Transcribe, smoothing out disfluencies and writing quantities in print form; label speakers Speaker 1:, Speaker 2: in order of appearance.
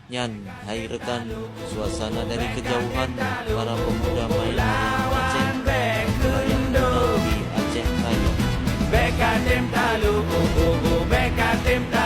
Speaker 1: Nyan, hai rekan, suasana dari kejauhan para pemuda main-main Aceh melayang di Aceh Raya.
Speaker 2: Beka tim talu, beka tim talu.